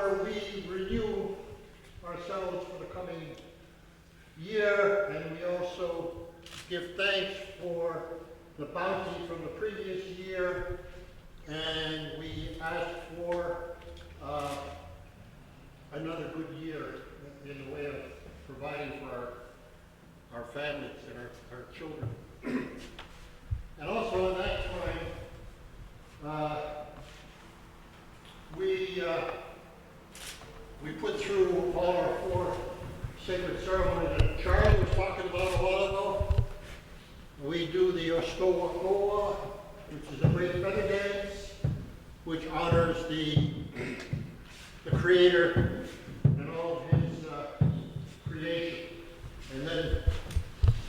where we renew ourselves for the coming year, and we also give thanks for the bounty from the previous year, and we ask for another good year in the way of providing for our families and our children. And also at that time, we put through all our 4 sacred ceremonies that Charlie was talking about a while ago. We do the Kahnawá, which is a great feather dance, which honors the Creator and all of His creation. And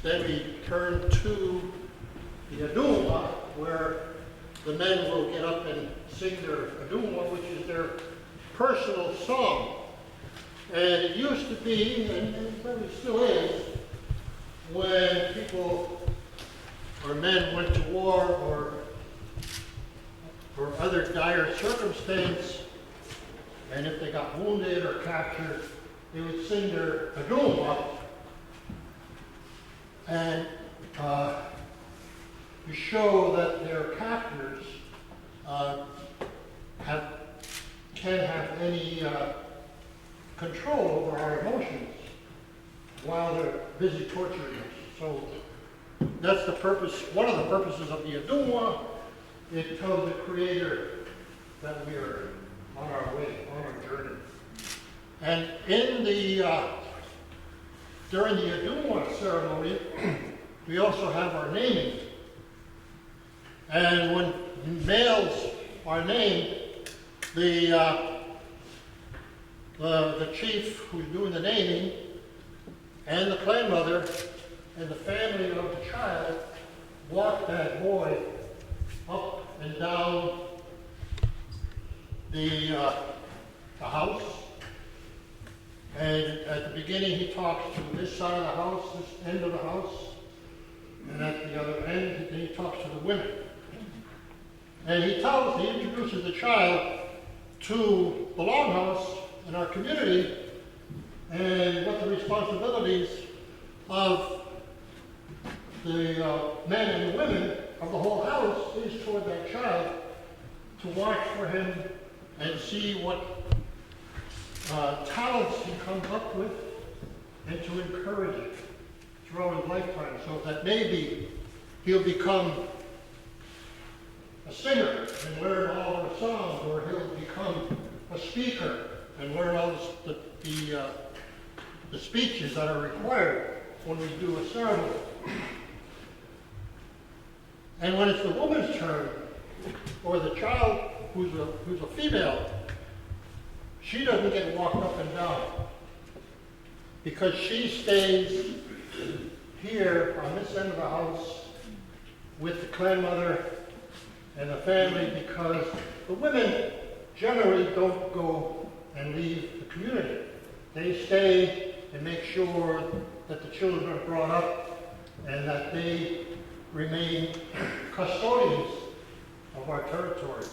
then we turn to the Deom, where the men will get up and sing their Deom, which is their personal song. And it used to be, and it probably still is, when people or men went to war or other dire circumstance, and if they got wounded or captured, they would sing their Deom, and to show that their captors can't have any control over our emotions while they're busy torturing us. So that's the purpose, one of the purposes of the Deom. It tells the Creator that we are on our way, on our journey. And in during the Deom ceremony, we also have our naming. And when males are named, the chief who's doing the naming and the clan mother and the family of the child walk that boy up and down the house. And at the beginning he talks to this side of the house, this end of the house, and at the other end he talks to the women. And he introduces the child to the Longhouse in our community and what the responsibilities of the men and the women of the whole house is toward that child, to watch for him and see what talents he comes up with and to encourage it throughout his lifetime, so that maybe he'll become a singer and learn all the songs, or he'll become a speaker and learn all the speeches that are required when we do a ceremony. And when it's the woman's turn, or the child who's a female, she doesn't get walked up and down, because she stays here on this end of the house with the clan mother and the family, because the women generally don't go and leave the community. They stay and make sure that the children are brought up and that they remain custodians of our territory.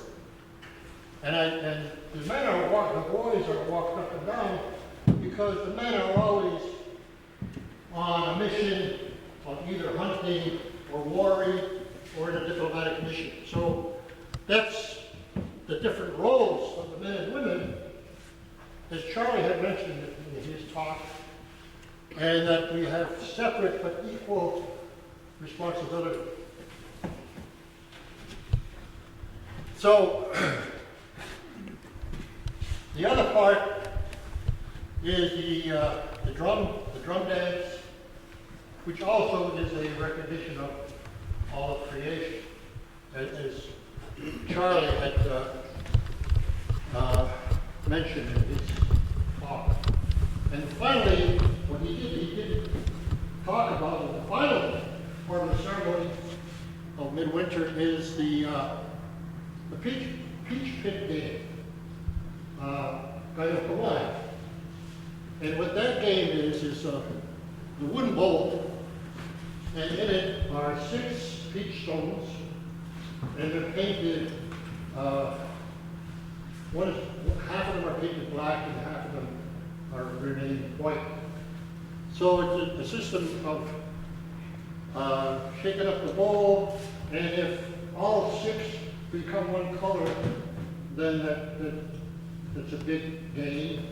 And the men are the boys are walked up and down because the men are always on a mission of either hunting or warring or in a diplomatic mission. So that's the different roles of the men and women, as Charlie had mentioned in his talk, and that we have separate but equal responsibility. So the other part is the drum dance, which also is a recognition of all of creation, as Charlie had mentioned in his talk. And finally, what he did talk about in the final part of the ceremony of midwinter is the peach pit game, Kahnawá. And what that game is the wooden bowl, and in it are 6 peach stones, and they're painted one is, half of them are painted black and half of them are remain white. So it's a system of shaking up the bowl, and if all 6 become one color, then that's a big gain.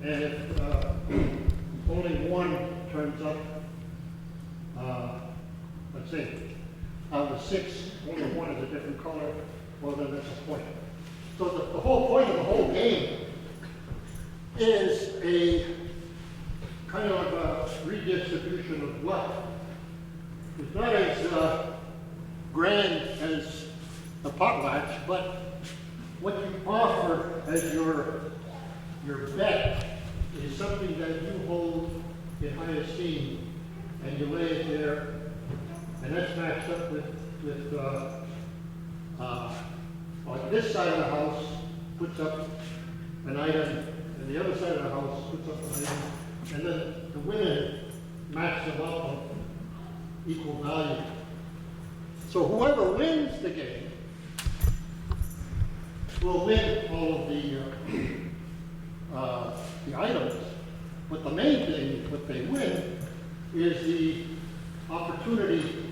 And if only one turns up, let's say, out of the 6, only one is a different color, well then that's a point. So the whole point of the whole game is a kind of a redistribution of wealth. It's not as grand as the potlatch, but what you offer as your bet is something that you hold in high esteem, and you lay it there, and that's matched up with like this side of the house puts up an item, and the other side of the house puts up an item, and then the women match them up of equal value. So whoever wins the game will win all of the items, but the main thing, what they win, is the opportunity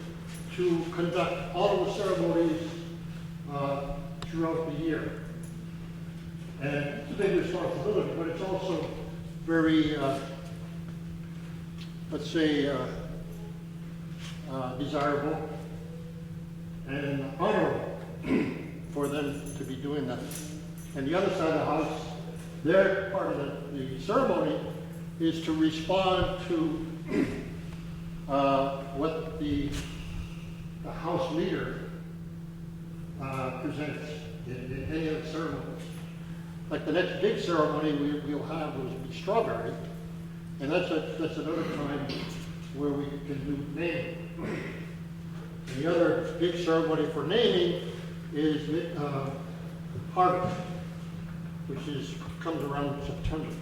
to conduct all of the ceremonies throughout the year. And it's a big responsibility, but it's also very, let's say, desirable and honorable for them to be doing that. And the other side of the house, their part of the ceremony is to respond to what the house leader presents in any of the ceremonies. Like the next big ceremony we'll have will be strawberry, and that's another time where we can do naming. And the other big ceremony for naming is harvest, which comes around September.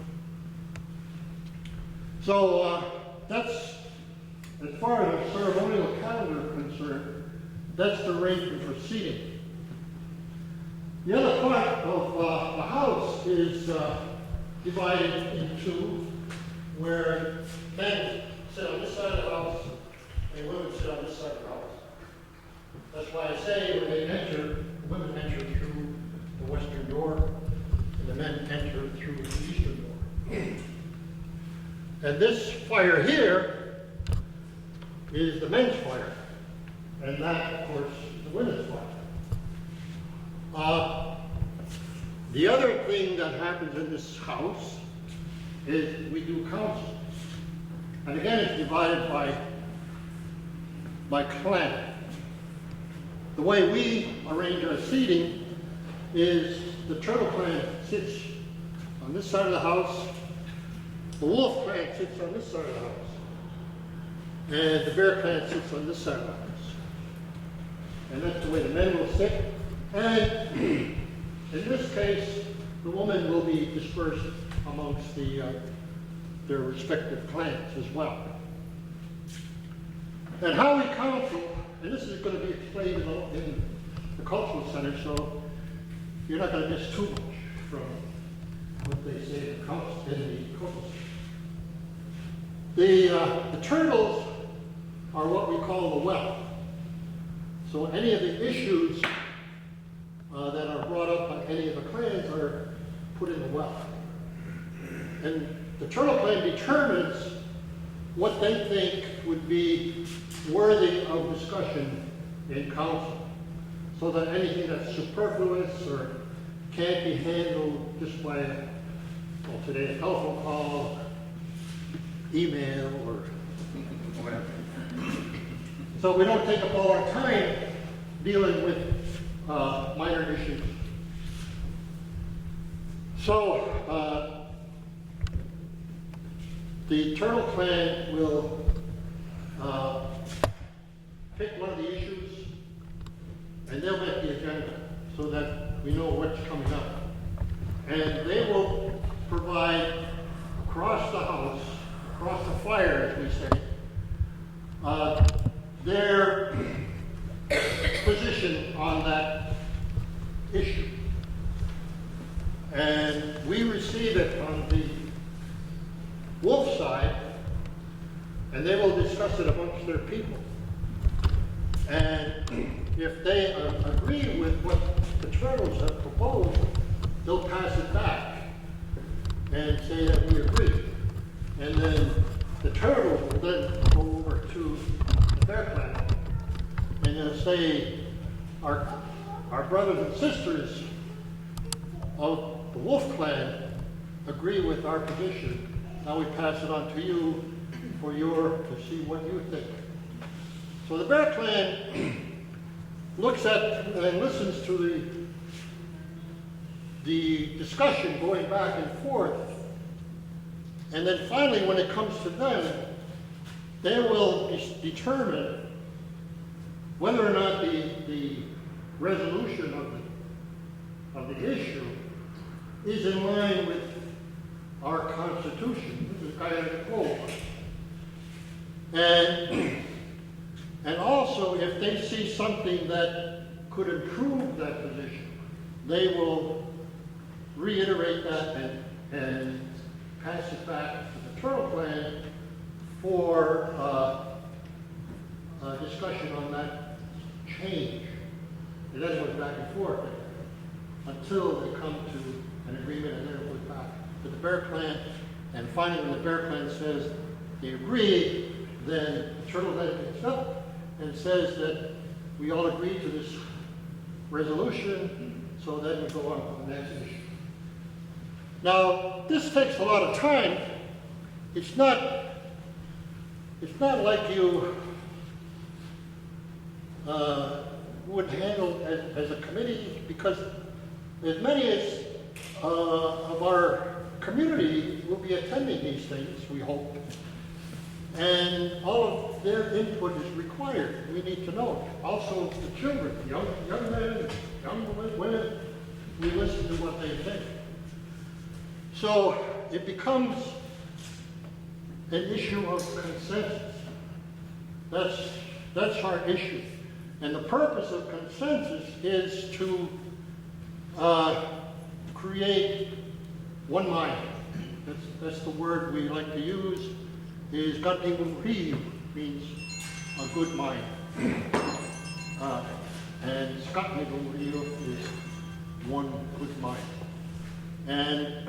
So that's, as far as the ceremonial calendar is concerned, that's the arrangement for seating. The other part of the house is divided in 2, where men sit on this side of the house and women sit on this side of the house. That's why I say when they enter, the women enter through the western door, and the men enter through the eastern door. And this fire here is the men's fire, and that, of course, is the women's fire. The other thing that happens in this house is we do council. And again, it's divided by clan. The way we arrange our seating is the turtle clan sits on this side of the house, the wolf clan sits on this side of the house, and the bear clan sits on this side of the house. And that's the way the men will sit. And in this case, the women will be dispersed amongst their respective clans as well. And how we counsel, and this is going to be explained in the cultural center, so you're not going to miss too much from what they say in the cultural center. The turtles are what we call the well. So any of the issues that are brought up by any of the clans are put in the well. And the turtle clan determines what they think would be worthy of discussion in council, so that anything that's superfluous or can't be handled just by, well, today a telephone call, email, or whatever. So we don't take up all our time dealing with minor issues. So the turtle clan will pick one of the issues, and they'll make the agenda so that we know what's coming up. And they will provide across the house, across the fire, as we say, their position on that issue. wolf side, and they will discuss it amongst their people. And if they agree with what the turtles have proposed, they'll pass it back and say that we agree. And then the turtles will then go over to the bear clan and they'll say, our brothers and sisters of the wolf clan agree with our position. Now we pass it on to you to see what you think. So the bear clan looks at and listens to the discussion going back and forth. And then finally, when it comes to them, they will determine whether or not the resolution of the issue is in line with our Constitution. This is kind of a quote. And also, if they see something that could improve that position, they will reiterate that and pass it back to the turtle clan for discussion on that change. And then it goes back and forth until they come to an agreement, and then it goes back to the bear clan. And finally, when the bear clan says they agree, then the turtle clan picks up and says that we all agree to this resolution, so then we go on to the next issue. Now, this takes a lot of time. It's not like you would handle as a committee, because as many as of our community will be attending these things, we hope. And all of their input is required. We need to know. Also, the children, young men, young women, we listen to what they think. So it becomes an issue of consensus. That's our issue. And the purpose of consensus is to create one mind. That's the word we like to use. Is Kahnawá means a good mind. And Kahnawá is one good mind. And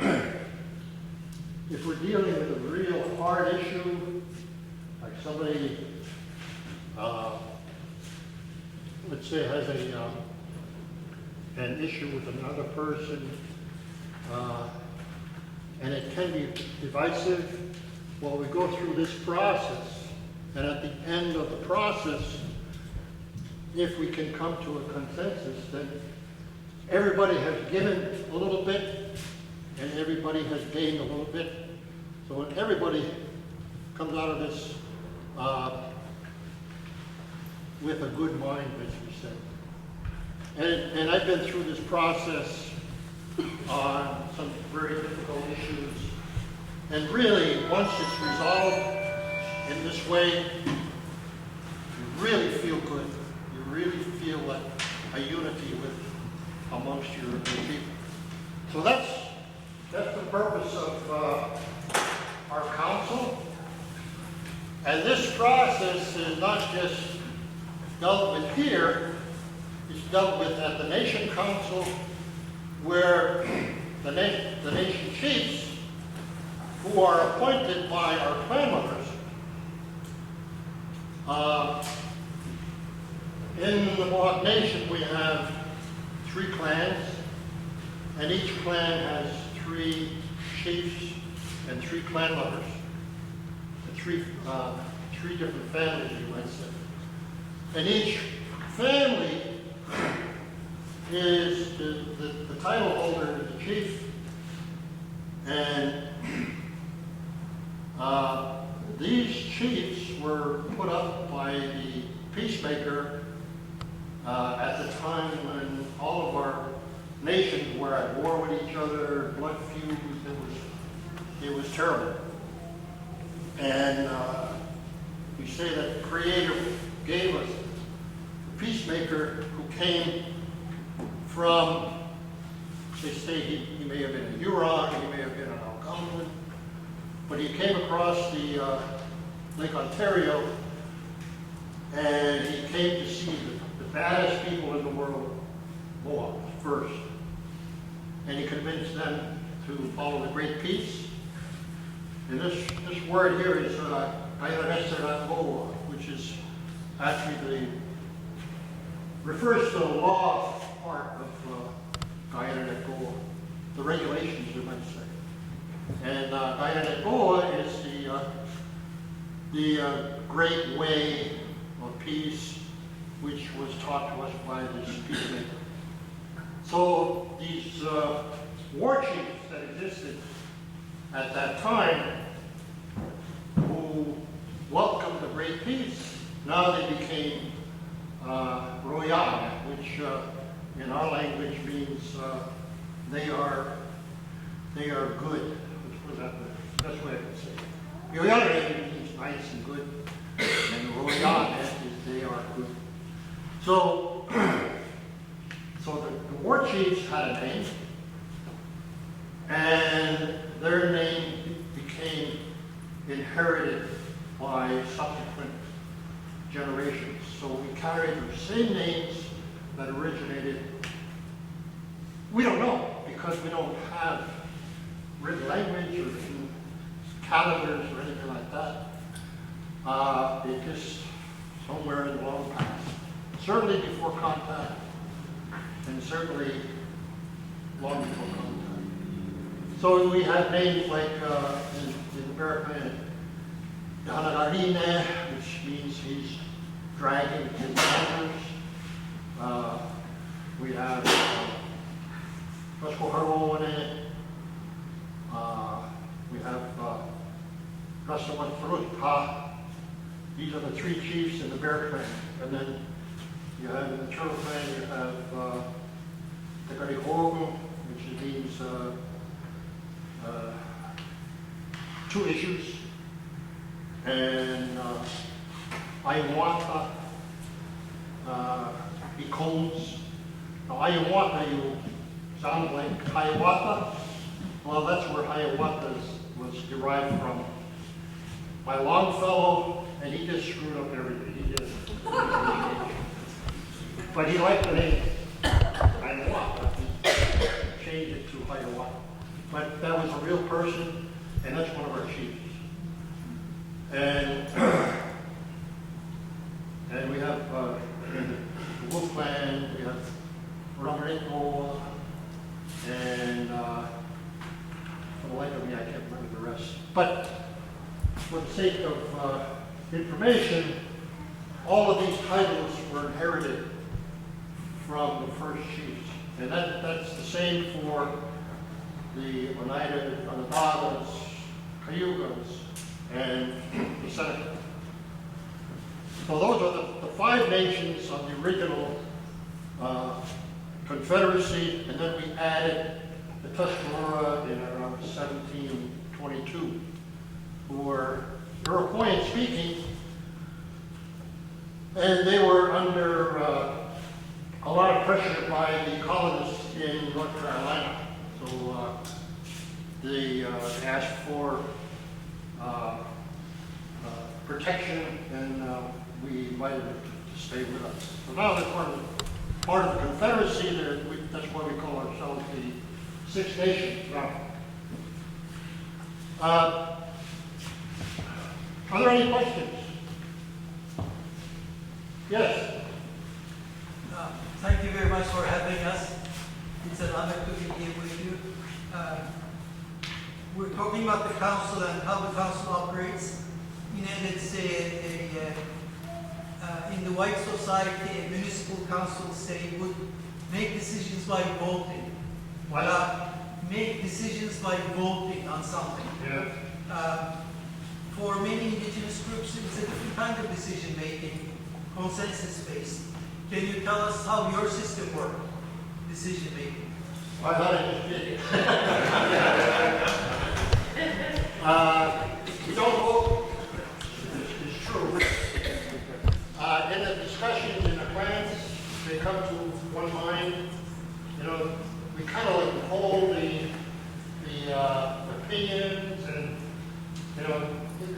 if we're dealing with a real hard issue, like somebody, let's say has an issue with another person, and it can be divisive, well, we go through this process, and at the end of the process, if we can come to a consensus, then everybody has given a little bit, and everybody has gained a little bit. So when everybody comes out of this with a good mind, as we say. And I've been through this process on some very difficult issues. And really, once it's resolved in this way, you really feel good. You really feel like a unity amongst your people. So that's the purpose of our council. And this process is not just dealt with here, it's dealt with at the Nation Council, where the nation chiefs, who are appointed by our clan members, in the Mohawk Nation we have 3 clans, and each clan has 3 chiefs and 3 clan members, and 3 different families, you might say. And each family is the title holder is the chief, and these chiefs were put up by the peacemaker at the time when all of our nations were at war with each other, blood feuds. It was terrible. And we say that the Creator gave us a peacemaker who came from, they say he may have been a Huron, he may have been an Algonquin, but he came across the Lake Ontario, and he came to see the baddest people in the world, Mohawks, first. And he convinced them to follow the Great Peace. And this word here is Kahnawá, which is actually refers to the law part of Kahnawá, the regulations, you might say. And Kahnawá is the great way of peace, which was taught to us by this peacemaker. So these war chiefs that existed at that time, who welcomed the Great Peace, now they became Royal, which in our language means they are good. What's that the best way I can say it? Royal means nice and good, and Royal is they are good. So, the war chiefs had a name, and their name became inherited by subsequent generations. So we carry the same names that originated. We don't know, because we don't have written language or written calendars or anything like that. It just somewhere in the long past. Certainly before contact, and certainly long before contact. So we have names like in American, Kahnawá, which means he's dragging his antlers. We have Kahnawá. We have Kahnawá. These are the three chiefs in the Bear Clan. And then you have in the Turtle Clan, you have Kahnawá, which means two issues. And Hiawatha becomes, now Hiawatha, you sound like Hiawatha. Well, that's where Hiawatha was derived from. My Longfellow, and he just screwed up everything. He did. But he liked the name Hiawatha. He changed it to Hiawatha. But that was a real person, and that's one of our chiefs. And we have the Wolf Clan, we have Ramareko, and for the life of me, I can't remember the rest. But for the sake of information, all of these titles were inherited from the first chiefs. And that's the same for the Oneida, Onondagas, Cayugas, and the Seneca. So those are the five nations of the original Confederacy, and then we added the Tuscarora in around 1722, who were Iroquoian speaking, and they were under a lot of pressure by the colonists in North Carolina. So they asked for protection, and we invited them to stay with us. So now they're part of the Confederacy. That's why we call ourselves the Six Nations now. Are there any questions? Yes? Thank you very much for having us. It's an honor to be here with you. We're talking about the council and how the council operates. Let's say in the white society, a municipal council, say, would make decisions by voting. Make decisions by voting on something. Yeah. For many indigenous groups, it's a different kind of decision making, consensus-based. Can you tell us how your system works, decision making? I thought I just did. We don't vote. It's true. In the discussions in the clans, they come to one mind. You know, we kind of like hold the opinions and You know,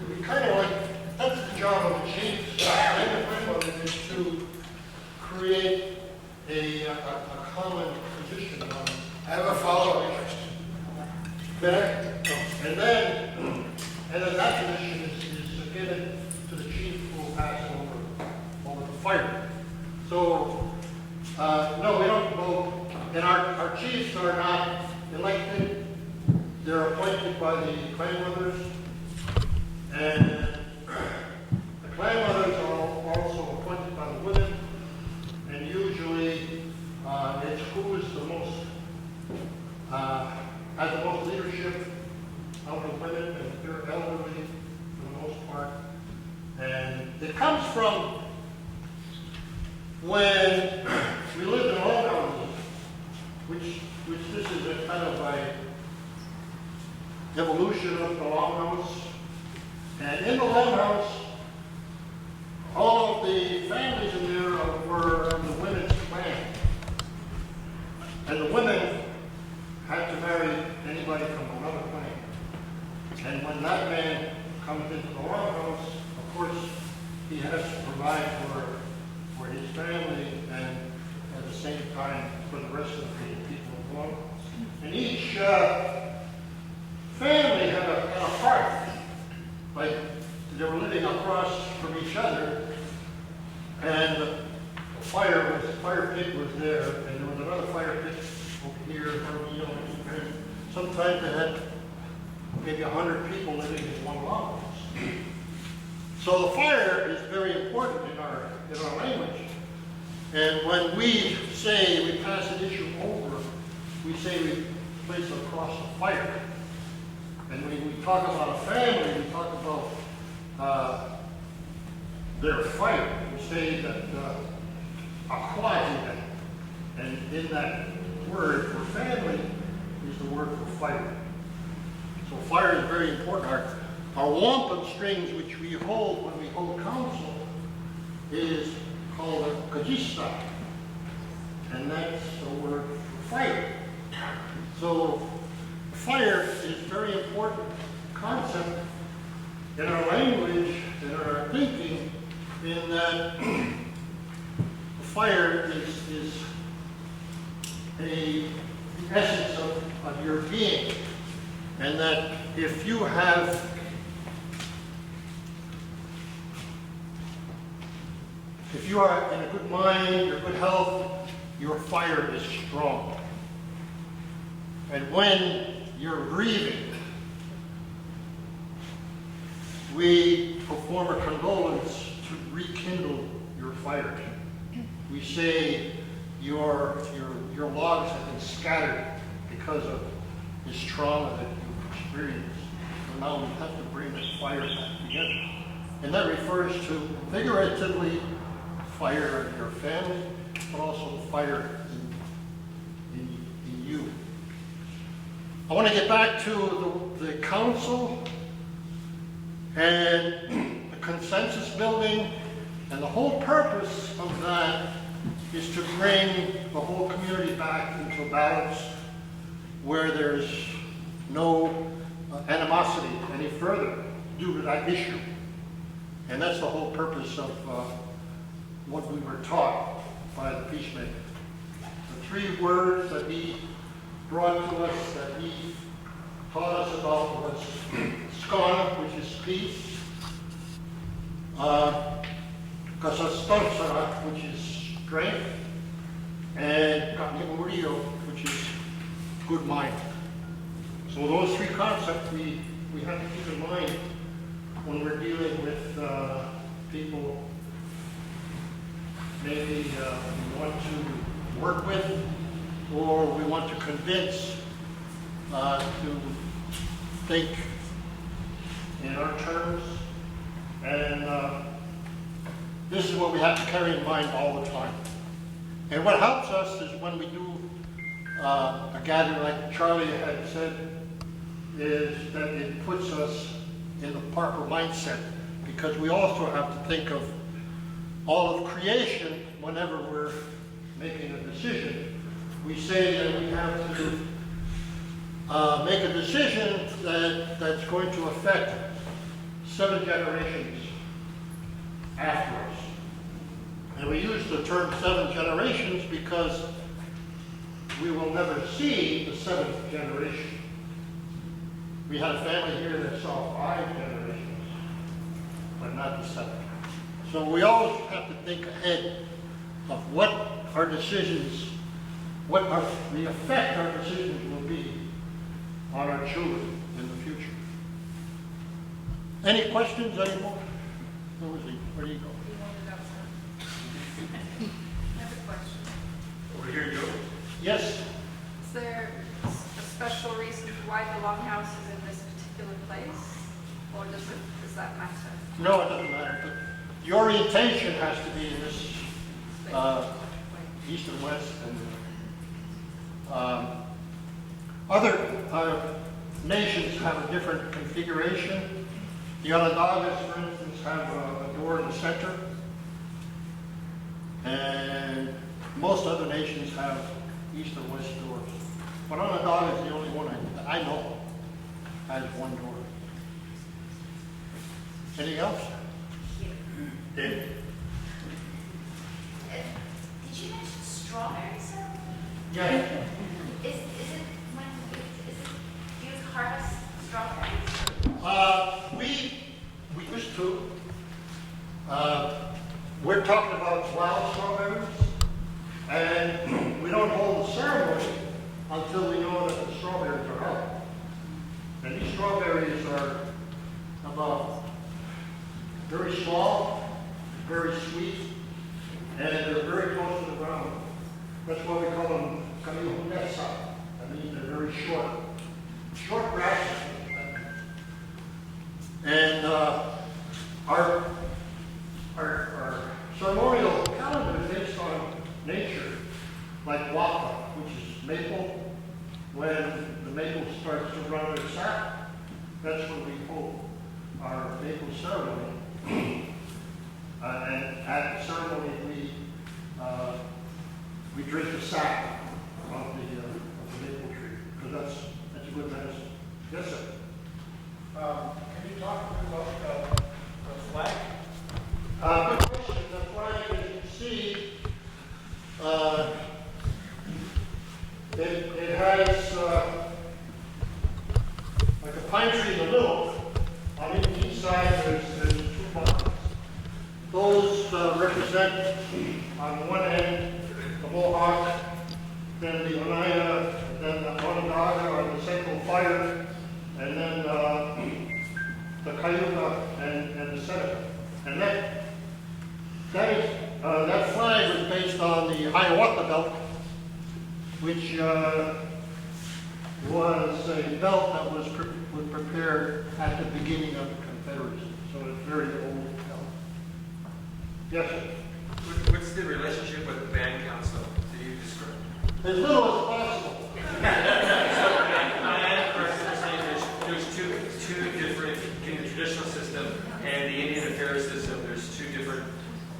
we kind of like, that's the job of the chief, and the grandmother, is to create a common position on. I have a follow-up question. And then that position is given to the chief who will pass over the fire. So, no, we don't vote, and our chiefs are not elected. They're appointed by the clan mothers, and the clan mothers are also appointed by the women, and usually it's who is the most, has the most leadership of the women, and they're elderly for the most part. And it comes from when we lived in Longhouse, which this is a kind of a evolution of the Longhouse. And in the Longhouse, all of the families in there were the women's clan. And the women had to marry anybody from another clan. And when that man comes into the Longhouse, of course, he has to provide for his family and at the same time for the rest of the people of the Longhouse. And each family had a hearth, like they were living across from each other, and the fire pit was there, and there was another fire pit over here, and sometimes they had maybe 100 people living in one longhouse. So the fire is very important in our language. And when we say we pass an issue over, we say we place it across the fire. And when we talk about a family, we talk about their fire. We say that aquatic, and in that word for family is the word for fire. So fire is very important. Our wampum strings, which we hold when we hold council, is called a kajista, and that's the word for fire. So fire is a very important concept in our language, in our thinking, in that fire is the essence of your being, and that if you are in a good mind, your good health, your fire is strong. And when you're grieving, we perform a condolence to rekindle your fire. We say your logs have been scattered because of this trauma that you've experienced. So now we have to bring that fire back together. And that refers to figuratively fire in your family, but also fire in you. I want to get back to the council and the consensus building, and the whole purpose of that is to bring the whole community back into a balance where there's no animosity any further due to that issue. And that's the whole purpose of what we were taught by the peacemaker. The 3 words that he brought to us, that he taught us about, was skana, which is peace, kasastansara, which is strength, and kahnawá, which is good mind. So those 3 concepts we have to keep in mind when we're dealing with people maybe we want to work with, or we want to convince to think in our terms. And this is what we have to carry in mind all the time. And what helps us is when we do a gathering like Charlie had said, is that it puts us in the proper mindset, because we also have to think of all of creation whenever we're making a decision. We say that we have to make a decision that's going to affect 7 generations after us. And we use the term 7 generations because we will never see the 7th generation. We had a family here that saw 5 generations, but not the 7th. So we always have to think ahead of what our decisions, the effect our decisions will be on our children in the future. Any questions anymore? Where do you go? I have a question. Over here, Joe. Yes? Is there a special reason why the Longhouse is in this particular place? Or does that matter? No, it doesn't matter. But the orientation has to be in this east and west. And other nations have a different configuration. The Onondagas, for instance, have a door in the center. And most other nations have east and west doors. But Onondaga is the only one that I know has one door. Anything else? David? Did you mention strawberry ceremony? Yeah. Is it do you harvest strawberries? We used to. We're talking about wild strawberries, and we don't hold the ceremony until we know that the strawberries are out. And these strawberries are about very small, very sweet, and they're very close to the ground. That's why we call them Kahnawá. That means they're very short. Short grasses. And our ceremonial calendar is based on nature, like waka, which is maple. When the maple starts to run their sap, that's when we hold our maple ceremony. And at the ceremony, we drink the sap of the maple tree, because that's a good medicine. Yes, sir. Can you talk a bit about the flag? Good question. The flag, as you can see, it has like a pine tree in the middle. On each side, there's 2 buttons. Those represent, on one end, the Mohawk, then the Oneida, then the Onondaga, or the Central Fire, and then the Cayuga and the Seneca. And that flag was based on the Hiawatha belt, which was a belt that was prepared at the beginning of the Confederacy. So it's a very old belt. Yes, sir. What's the relationship with the band council? Do you describe? As little as possible. There's two different, in the traditional system and the Indian affairs system, there's 2 different.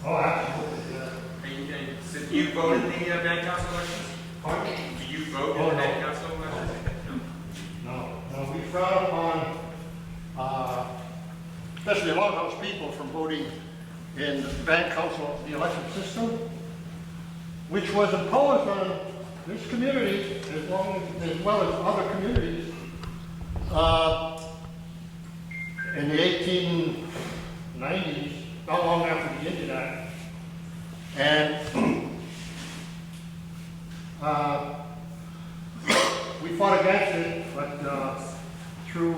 Oh, absolutely, yeah. And so you voted in the band council elections? Pardon? Do you vote in Oh, the no. band council elections? No, we frown upon, especially Longhouse people, from voting in the band council, the election system, which was imposed on this community as well as other communities in the 1890s, not long after the Indian Act. And we fought against it, but through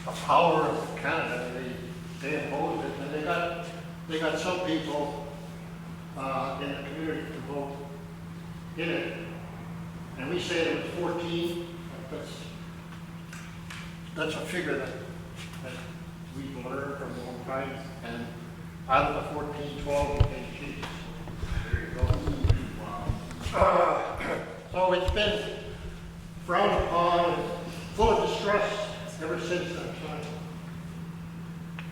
the power of Canada, they imposed it, and they got some people in the community to vote in it. And we say it was 14. That's a figure that we've learned from a long time. And out of the 14, 12 became chiefs. There you go. Wow. So it's been frowned upon and full of distrust ever since that time.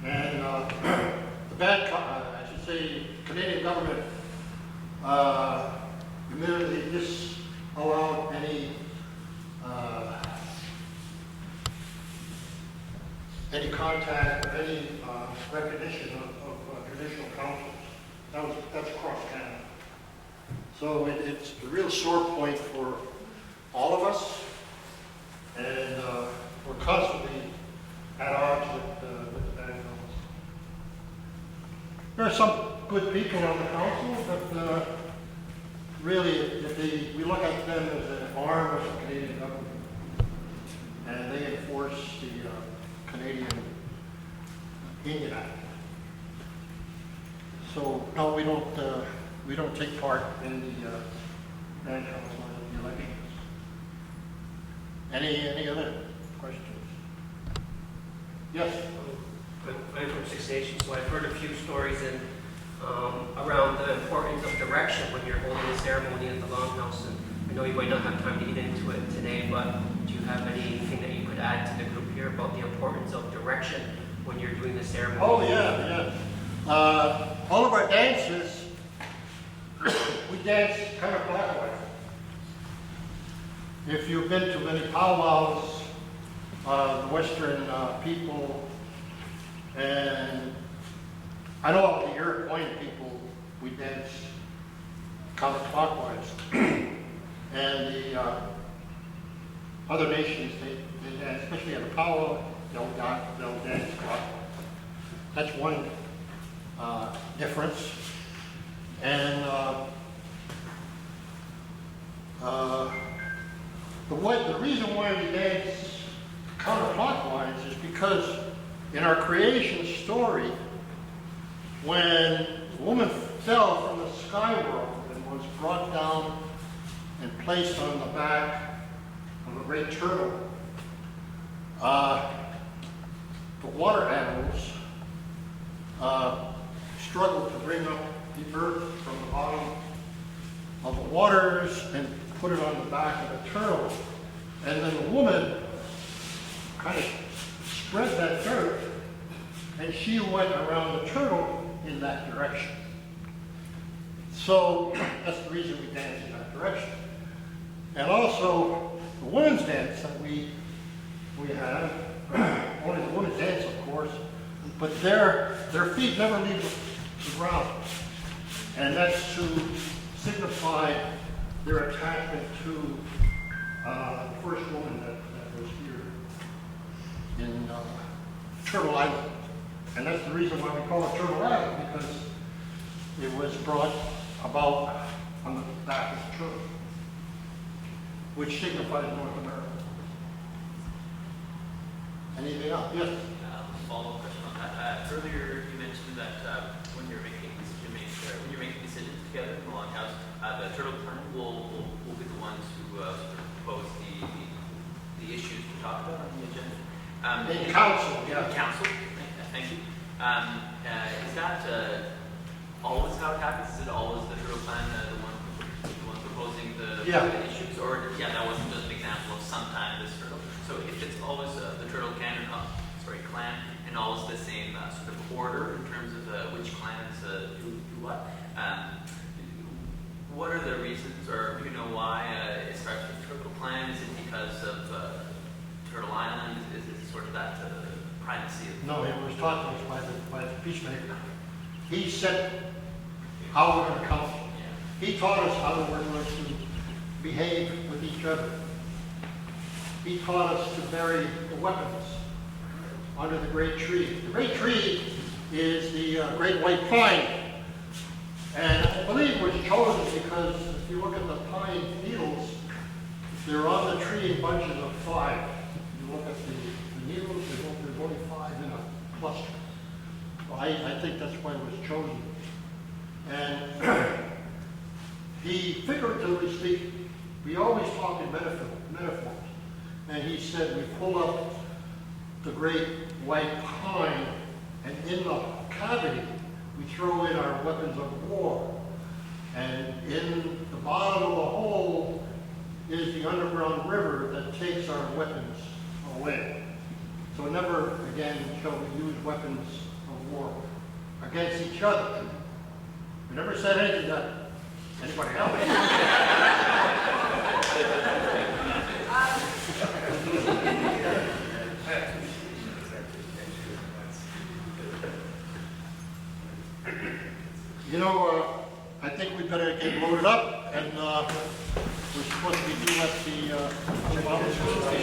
And I should say, Canadian government immediately disallowed any any contact or any recognition of traditional councils. That's across Canada. So it's a real sore point for all of us, and we're constantly at odds with the bad fellows. There are some good people on the council, but really, we look at them as an arm of the Canadian government, and they enforce the Canadian Indian Act. So no, we don't take part in the land council and the elections. Any other questions? Yes. I'm from 6 so I've heard a few stories around the importance of direction when you're holding a ceremony at the Longhouse. And I know you might not have time to get into it today, but do you have anything that you could add to the group here about the importance of direction when you're doing the ceremony? Oh yeah. All of our dances, we dance kind of clockwise. If you've been to many powwows, the Western people, and I know of the Iroquois people, we dance counterclockwise. And the other nations, they dance, especially at a powwow, they'll dance clockwise. That's one difference. And the reason why we dance counterclockwise is because in our creation story, when the woman fell from the sky world and was brought down and placed on the back of a great turtle, the water animals struggled to bring up the earth from the bottom of the waters and put it on the back of the turtle. And then the woman kind of spread that dirt, and she went around the turtle in that direction. So that's the reason we dance in that direction. And also the women's dance that we have, only the women's dance of course, but their feet never leave the ground. And that's to signify their attachment to the first woman that was here in Turtle Island. And that's the reason why we call it Turtle Island, because it was brought about on the back of the turtle, which signifies North America. Anything else? Yes? Follow-up question on that. Earlier you mentioned that when you're making decisions together in the Longhouse, the turtle clan will be the ones who sort of propose the issues to talk about on the agenda. In council, yeah. Council, thank you. Is that always how it happens? Is it always the turtle clan the one proposing the issues? Or that wasn't just an example of sometimes this turtle. So if it's always the turtle clan and always the same sort of order in terms of which clans do what. What are the reasons, or do you know why it starts with Turtle Clan? Is it because of Turtle Island? Is it sort of that primacy of... No, it was taught to us by the peacemaker. He said how we're going to count. Yeah. He taught us how we're going to behave with each other. He taught us to bury the weapons under the great tree. The great tree is the great white pine. And I believe it was chosen because if you look at the pine needles, they're on the tree in bunches of 5. You look at the needles, there's only 5 in a cluster. So I think that's why it was chosen. And he, figuratively speaking, we always talk in metaphors. And he said we pull up the great white pine, and in the cavity we throw in our weapons of war. And in the bottom of the hole is the underground river that takes our weapons away. So never again shall we use weapons of war against each other. We never said anything that anybody else. You know, I think we better get loaded up, and we're supposed to be doing at the